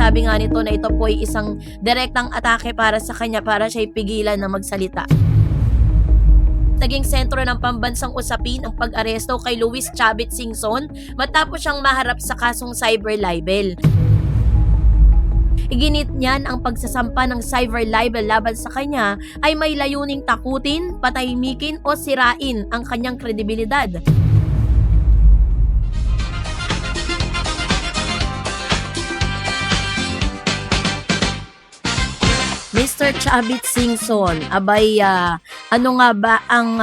sinasabi nga nito na ito po ay isang direktang atake para sa kanya para siya pigilan na magsalita. Naging sentro ng pambansang usapin ang pag-aresto kay Luis Chavit Singson matapos siyang maharap sa kasong cyber libel. Iginit niyan ang pagsasampa ng cyber libel laban sa kanya ay may layuning takutin, patahimikin o sirain ang kanyang kredibilidad. Mr. Chavit Singson, abay ano nga ba ang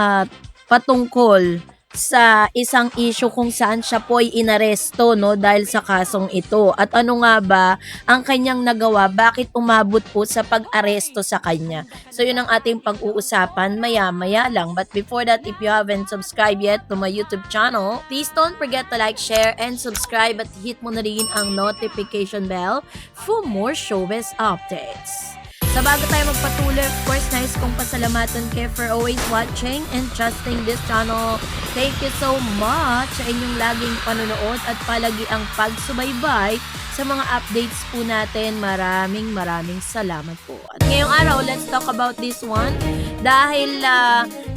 patungkol sa isang issue kung saan siya po ay inaresto no dahil sa kasong ito, at ano nga ba ang kanyang nagawa, bakit umabot po sa pag-aresto sa kanya? So yun ang ating pag-uusapan maya-maya lang, but before that, if you haven't subscribed yet to my YouTube channel, please don't forget to like, share, and subscribe at hit mo na rin ang notification bell for more showbiz updates. Sa bago tayo magpatuloy, of course, nais kong pasalamatan kayo for always watching and trusting this channel. Thank you so much sa inyong laging panonood at palagi ang pagsubaybay sa mga updates po natin. Maraming salamat po. At ngayong araw, let's talk about this one. Dahil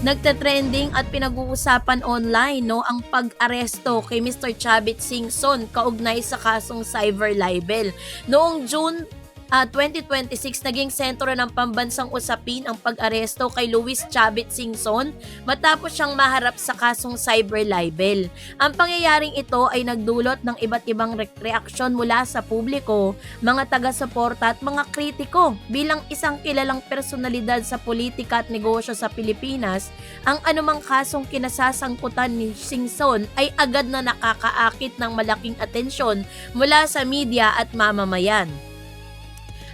nagte-trending at pinag-uusapan online no ang pag-aresto kay Mr. Chavit Singson kaugnay sa kasong cyber libel. Noong June 2026, naging sentro ng pambansang usapin ang pag-aresto kay Luis Chavit Singson matapos siyang maharap sa kasong cyber libel. Ang pangyayaring ito ay nagdulot ng iba't ibang reaksyon mula sa publiko, mga taga-suporta at mga kritiko. Bilang isang kilalang personalidad sa politika at negosyo sa Pilipinas, ang anumang kasong kinasasangkutan ni Singson ay agad na nakakaakit ng malaking atensyon mula sa media at mamamayan.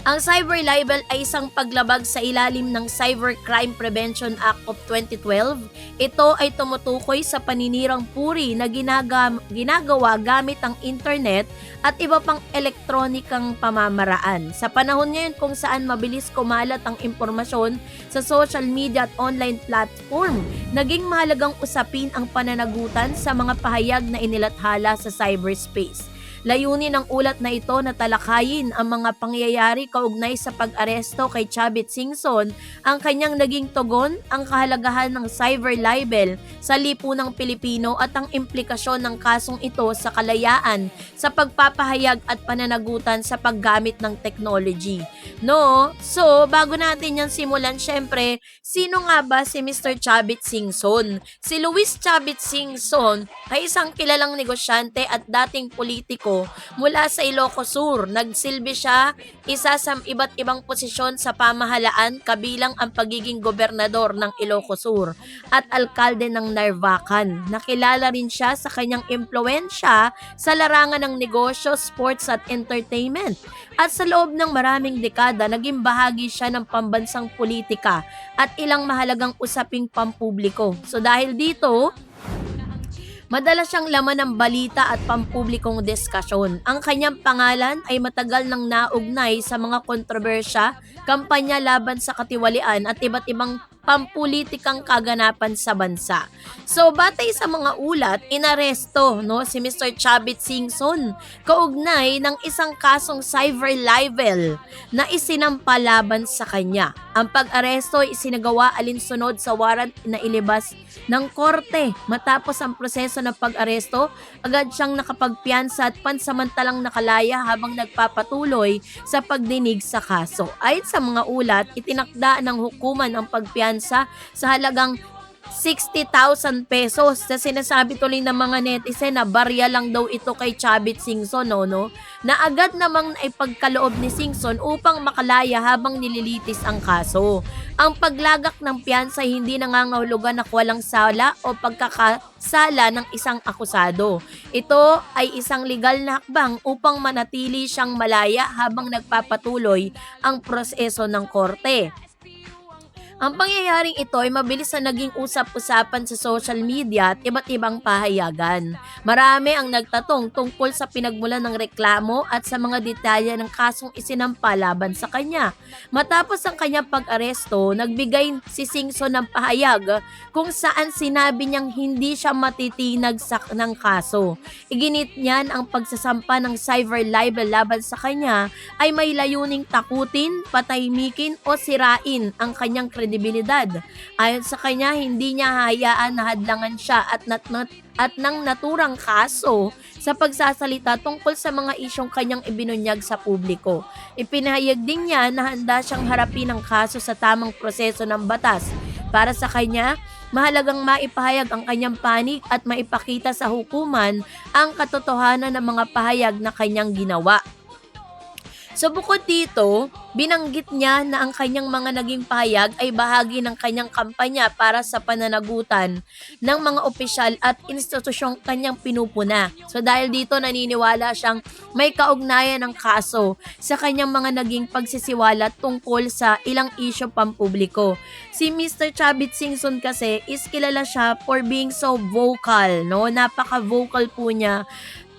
Ang cyber libel ay isang paglabag sa ilalim ng Cybercrime Prevention Act of 2012. Ito ay tumutukoy sa paninirang puri na ginagawa gamit ang internet at iba pang elektronikang pamamaraan. Sa panahon ngayon kung saan mabilis kumalat ang impormasyon sa social media at online platform, naging mahalagang usapin ang pananagutan sa mga pahayag na inilathala sa cyberspace. Layunin ng ulat na ito na talakayin ang mga pangyayari kaugnay sa pag-aresto kay Chavit Singson, ang kanyang naging tugon, ang kahalagahan ng cyber libel sa lipunang Pilipino at ang implikasyon ng kasong ito sa kalayaan sa pagpapahayag at pananagutan sa paggamit ng technology. No? So, bago natin yan simulan, syempre, sino nga ba si Mr. Chavit Singson? Si Luis Chavit Singson ay isang kilalang negosyante at dating politiko mula sa Ilocos Sur. Nagsilbi siya isa sa iba't ibang posisyon sa pamahalaan, kabilang ang pagiging gobernador ng Ilocos Sur at alkalde ng Narvacan. Nakilala rin siya sa kanyang impluwensya sa larangan ng negosyo, sports at entertainment. At sa loob ng maraming dekada, naging bahagi siya ng pambansang politika at ilang mahalagang usaping pampubliko. So dahil dito, madalas siyang laman ng balita at pampublikong diskasyon. Ang kanyang pangalan ay matagal nang naugnay sa mga kontrobersya, kampanya laban sa katiwalian at iba't ibang pampulitikang kaganapan sa bansa. So, batay sa mga ulat, inaresto si Mr. Chavit Singson kaugnay ng isang kasong cyber libel na isinampa laban sa kanya. Ang pag-aresto ay isinagawa alinsunod sa warrant na ilibas ng korte. Matapos ang proseso ng pag-aresto, agad siyang nakapagpiyansa at pansamantalang nakalaya habang nagpapatuloy sa pagdinig sa kaso. Ayon sa mga ulat, itinakda ng hukuman ang pagpiyansa sa halagang 60,000 pesos. Sa sinasabi tuloy ng mga netizen na barya lang daw ito kay Chavit Singson, na agad namang naipagkaloob ni Singson upang makalaya habang nililitis ang kaso. Ang paglagak ng piyansa ay hindi nangangahulugan na walang sala o pagkakasala ng isang akusado. Ito ay isang legal na hakbang upang manatili siyang malaya habang nagpapatuloy ang proseso ng korte. Ang pangyayaring ito ay mabilis na naging usap-usapan sa social media at iba't ibang pahayagan. Marami ang nagtatong tungkol sa pinagmulan ng reklamo at sa mga detalye ng kasong isinampa laban sa kanya. Matapos ang kanyang pag-aresto, nagbigay si Singson ng pahayag kung saan sinabi niyang hindi siya matitinag ng kaso. Iginit niyan ang pagsasampa ng cyber libel laban sa kanya ay may layuning takutin, patahimikin o sirain ang kanyang kredibilidad. Ayon sa kanya, hindi niya hahayaan na hadlangan siya at ng naturang kaso sa pagsasalita tungkol sa mga isyong kanyang ibinunyag sa publiko. Ipinahayag din niya na handa siyang harapin ang kaso sa tamang proseso ng batas. Para sa kanya, mahalagang maipahayag ang kanyang panig at maipakita sa hukuman ang katotohanan ng mga pahayag na kanyang ginawa. So bukod dito, binanggit niya na ang kanyang mga naging pahayag ay bahagi ng kanyang kampanya para sa pananagutan ng mga opisyal at institusyong kanyang pinupuna. So dahil dito naniniwala siyang may kaugnayan ng kaso sa kanyang mga naging pagsisiwalat tungkol sa ilang isyu pampubliko. Si Mr. Chavit Singson kasi is kilala siya for being so vocal, no? Napaka-vocal po niya.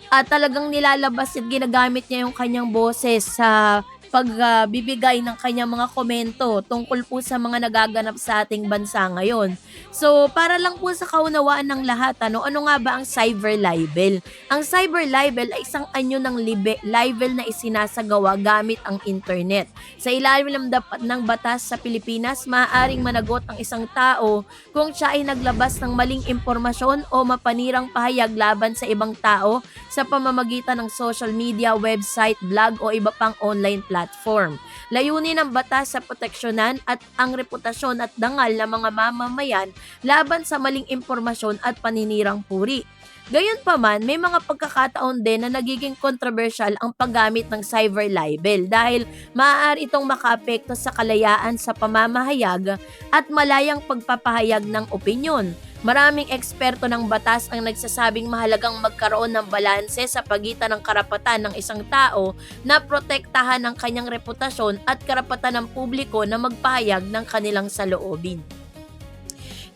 At talagang nilalabas at ginagamit niya yung kanyang boses sa pagbibigay ng kanyang mga komento tungkol po sa mga nagaganap sa ating bansa ngayon. So, para lang po sa kaunawaan ng lahat, ano nga ba ang cyber libel? Ang cyber libel ay isang anyo ng libel na isinasagawa gamit ang internet. Sa ilalim ng batas sa Pilipinas, maaaring managot ang isang tao kung siya ay naglabas ng maling impormasyon o mapanirang pahayag laban sa ibang tao sa pamamagitan ng social media, website, blog o iba pang online platform. Layunin ng batas sa proteksyonan at ang reputasyon at dangal ng mga mamamayan laban sa maling impormasyon at paninirang puri. Gayunpaman, may mga pagkakataon din na nagiging controversial ang paggamit ng cyber libel dahil maaari itong makaapekto sa kalayaan sa pamamahayag at malayang pagpapahayag ng opinyon. Maraming eksperto ng batas ang nagsasabing mahalagang magkaroon ng balanse sa pagitan ng karapatan ng isang tao na protektahan ang kanyang reputasyon at karapatan ng publiko na magpahayag ng kanilang saloobin.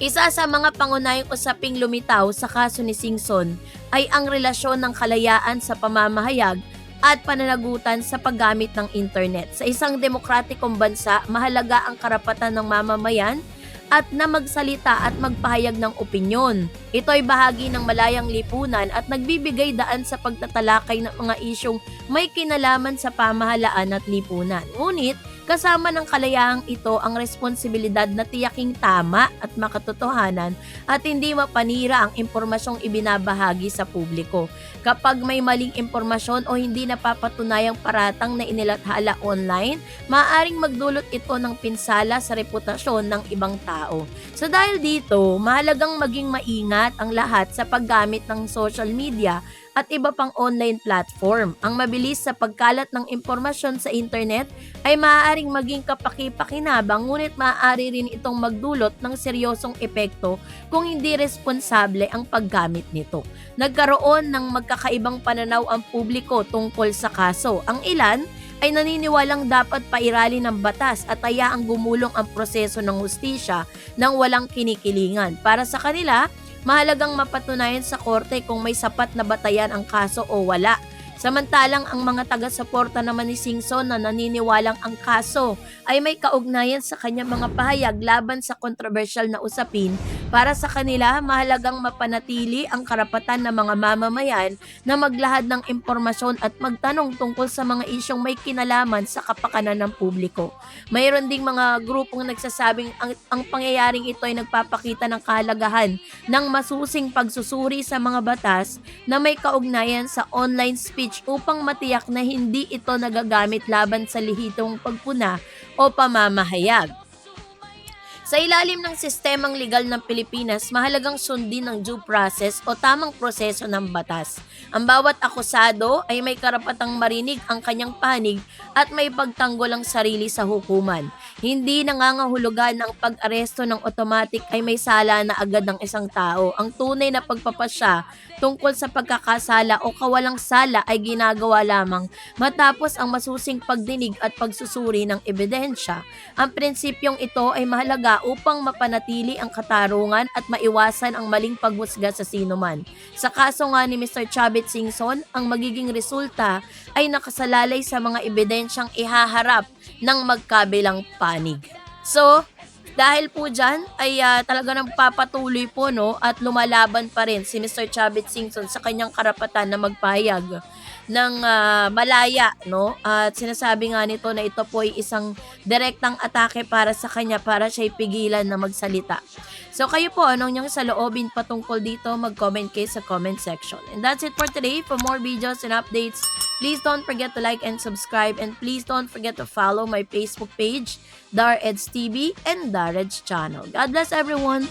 Isa sa mga pangunahing usaping lumitaw sa kaso ni Singson ay ang relasyon ng kalayaan sa pamamahayag at pananagutan sa paggamit ng internet. Sa isang demokratikong bansa, mahalaga ang karapatan ng mamamayan at na magsalita at magpahayag ng opinyon. Ito ay bahagi ng malayang lipunan at nagbibigay daan sa pagtatalakay ng mga isyong may kinalaman sa pamahalaan at lipunan. Ngunit, kasama ng kalayaang ito ang responsibilidad na tiyaking tama at makatotohanan at hindi mapanira ang impormasyong ibinabahagi sa publiko. Kapag may maling impormasyon o hindi napapatunayang paratang na inilathala online, maaaring magdulot ito ng pinsala sa reputasyon ng ibang tao. So dahil dito, mahalagang maging maingat ang lahat sa paggamit ng social media at iba pang online platform. Ang mabilis sa pagkalat ng impormasyon sa internet ay maaaring maging kapaki-pakinabang, ngunit maaari rin itong magdulot ng seryosong epekto kung hindi responsable ang paggamit nito. Nagkaroon ng magkakaibang pananaw ang publiko tungkol sa kaso. Ang ilan ay naniniwalang dapat pairalin ng batas at hayaang gumulong ang proseso ng hustisya nang walang kinikilingan. Para sa kanila, mahalagang mapatunayan sa korte kung may sapat na batayan ang kaso o wala. Samantalang ang mga taga-suporta naman ni Singson na naniniwalang ang kaso ay may kaugnayan sa kanyang mga pahayag laban sa kontrobersyal na usapin, para sa kanila mahalagang mapanatili ang karapatan ng mga mamamayan na maglahad ng impormasyon at magtanong tungkol sa mga isyong may kinalaman sa kapakanan ng publiko. Mayroon ding mga grupong nagsasabing ang pangyayaring ito ay nagpapakita ng kahalagahan ng masusing pagsusuri sa mga batas na may kaugnayan sa online speech upang matiyak na hindi ito nagagamit laban sa lihitong pagpuna o pamamahayag. Sa ilalim ng sistemang legal ng Pilipinas, mahalagang sundin ang due process o tamang proseso ng batas. Ang bawat akusado ay may karapatang marinig ang kanyang panig at may pagtanggol ang sarili sa hukuman. Hindi nangangahulugan na ang pag-aresto ng automatic ay may sala na agad ng isang tao. Ang tunay na pagpapasya tungkol sa pagkakasala o kawalang sala ay ginagawa lamang matapos ang masusing pagdinig at pagsusuri ng ebidensya. Ang prinsipyong ito ay mahalaga upang mapanatili ang katarungan at maiwasan ang maling paghusga sa sinuman. Sa kaso nga ni Mr. Chavit Singson, ang magiging resulta ay nakasalalay sa mga ebidensyang ihaharap ng magkabilang panig. So, dahil po dyan ay talaga nang papatuloy po no at lumalaban pa rin si Mr. Chavit Singson sa kanyang karapatan na magpahayag ng malaya no at sinasabi nga nito na ito po ay isang direktang atake para sa kanya para siya pigilan na magsalita. So kayo po anong inyong saloobin patungkol dito, mag-comment kayo sa comment section. And that's it for today. For more videos and updates, please don't forget to like and subscribe, and please don't forget to follow my Facebook page, DarEds TV and DarEds channel. God bless everyone!